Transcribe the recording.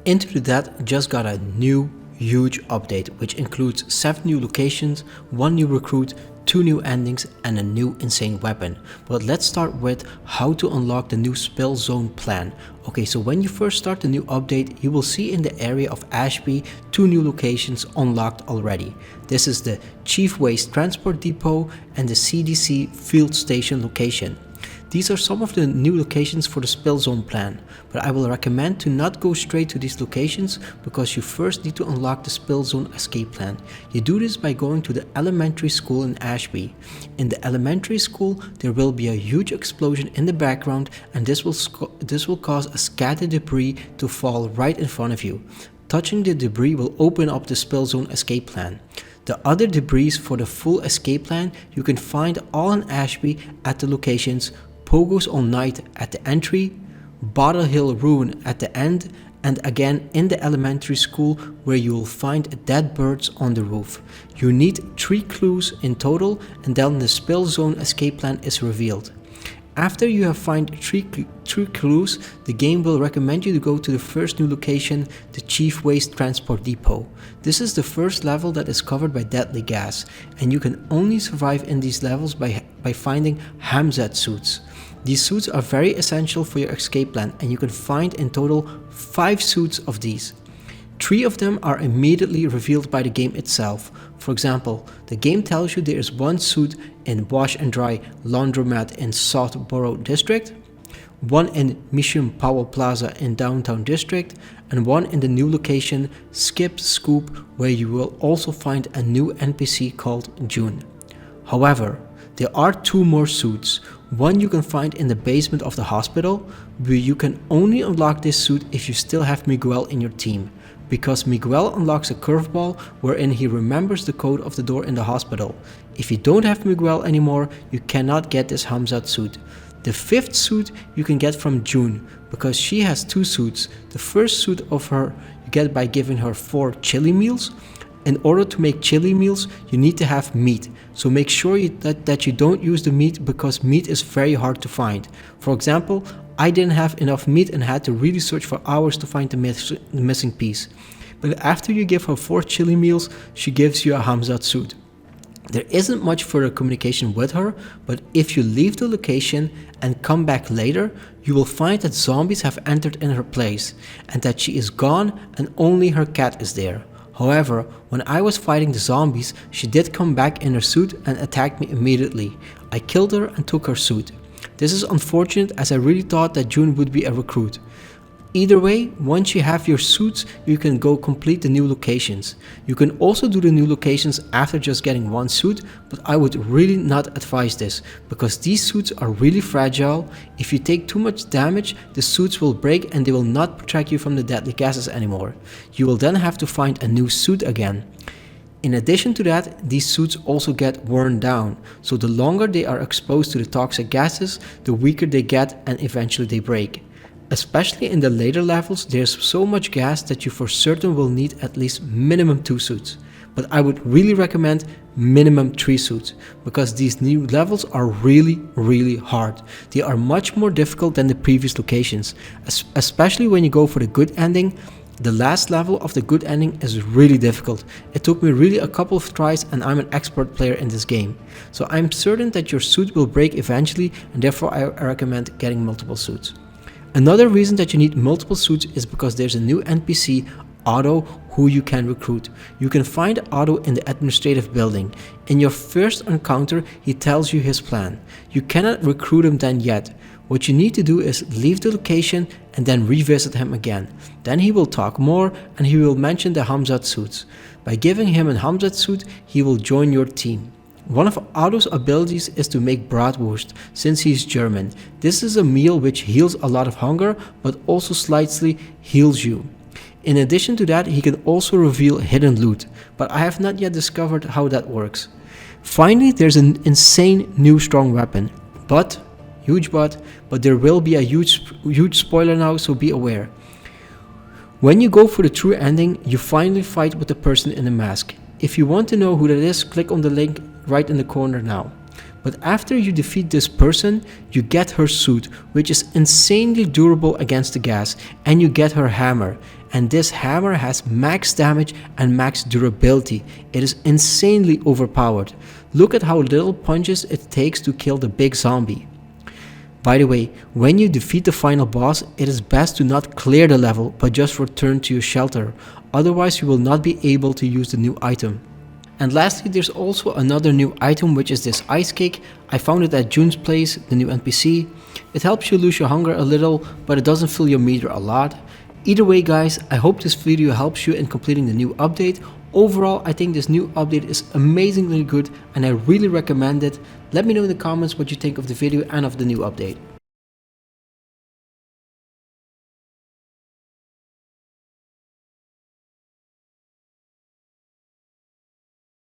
Into the Dead just got a new huge update which includes 7 new locations, 1 new recruit, 2 new endings and a new insane weapon. But let's start with how to unlock the new Spill Zone plan. Okay, so when you first start the new update, you will see in the area of Ashby 2 new locations unlocked already. This is the Chief Waste Transport Depot and the CDC Field Station location. These are some of the new locations for the Spill Zone plan, but I will recommend to not go straight to these locations because you first need to unlock the Spill Zone escape plan. You do this by going to the elementary school in Ashby. In the elementary school there will be a huge explosion in the background and this will cause a scattered debris to fall right in front of you. Touching the debris will open up the Spill Zone escape plan. The other debris for the full escape plan you can find all in Ashby at the locations Pogo's All Night at the entry, Bottle Hill Ruin at the end, and again in the elementary school where you will find dead birds on the roof. You need 3 clues in total and then the Spill Zone escape plan is revealed. After you have found 3 clues, the game will recommend you to go to the first new location, the Chief Waste Transport Depot. This is the first level that is covered by deadly gas, and you can only survive in these levels by finding Hazmat suits. These suits are very essential for your escape plan, and you can find in total 5 suits of these. 3 of them are immediately revealed by the game itself. For example, the game tells you there is 1 suit in Wash and Dry Laundromat in Southborough District, 1 in Mission Powell Plaza in Downtown District, and 1 in the new location Skip Scoop where you will also find a new NPC called June. However, there are 2 more suits. One you can find in the basement of the hospital, where you can only unlock this suit if you still have Miguel in your team, because Miguel unlocks a curveball wherein he remembers the code of the door in the hospital. If you don't have Miguel anymore, you cannot get this Hazmat suit. The 5th suit you can get from June, because she has 2 suits. The first suit of her you get by giving her 4 chili meals. In order to make chili meals, you need to have meat, so make sure that you don't use the meat because meat is very hard to find. For example, I didn't have enough meat and had to really search for hours to find the missing piece. But after you give her 4 chili meals, she gives you a Hazmat suit. There isn't much further communication with her, but if you leave the location and come back later, you will find that zombies have entered in her place and that she is gone and only her cat is there. However, when I was fighting the zombies, she did come back in her suit and attacked me immediately. I killed her and took her suit. This is unfortunate as I really thought that June would be a recruit. Either way, once you have your suits, you can go complete the new locations. You can also do the new locations after just getting 1 suit, but I would really not advise this, because these suits are really fragile. If you take too much damage, the suits will break and they will not protect you from the deadly gases anymore. You will then have to find a new suit again. In addition to that, these suits also get worn down, so the longer they are exposed to the toxic gases, the weaker they get and eventually they break. Especially in the later levels, there's so much gas that you for certain will need at least minimum 2 suits. But I would really recommend minimum 3 suits, because these new levels are really hard. They are much more difficult than the previous locations, especially when you go for the good ending. The last level of the good ending is really difficult. It took me really a couple of tries and I'm an expert player in this game. So I'm certain that your suit will break eventually, and therefore I recommend getting multiple suits. Another reason that you need multiple suits is because there's a new NPC, Otto, who you can recruit. You can find Otto in the administrative building. In your first encounter, he tells you his plan. You cannot recruit him then yet. What you need to do is leave the location and then revisit him again. Then he will talk more and he will mention the Hazmat suits. By giving him a Hazmat suit, he will join your team. One of Otto's abilities is to make bratwurst, since he is German. This is a meal which heals a lot of hunger, but also slightly heals you. In addition to that, he can also reveal hidden loot, but I have not yet discovered how that works. Finally, there's an insane new strong weapon, huge but there will be a huge spoiler now, so be aware. When you go for the true ending, you finally fight with the person in the mask. If you want to know who that is, click on the link right in the corner now. But after you defeat this person, you get her suit, which is insanely durable against the gas, and you get her hammer. and this hammer has max damage and max durability. It is insanely overpowered. Look at how little punches it takes to kill the big zombie. By the way, when you defeat the final boss, it is best to not clear the level but just return to your shelter, otherwise you will not be able to use the new item. And lastly, there's also another new item, which is this ice cake. I found it at June's place, the new NPC. It helps you lose your hunger a little, but it doesn't fill your meter a lot. Either way guys, I hope this video helps you in completing the new update. Overall, I think this new update is amazingly good and I really recommend it. Let me know in the comments what you think of the video and of the new update.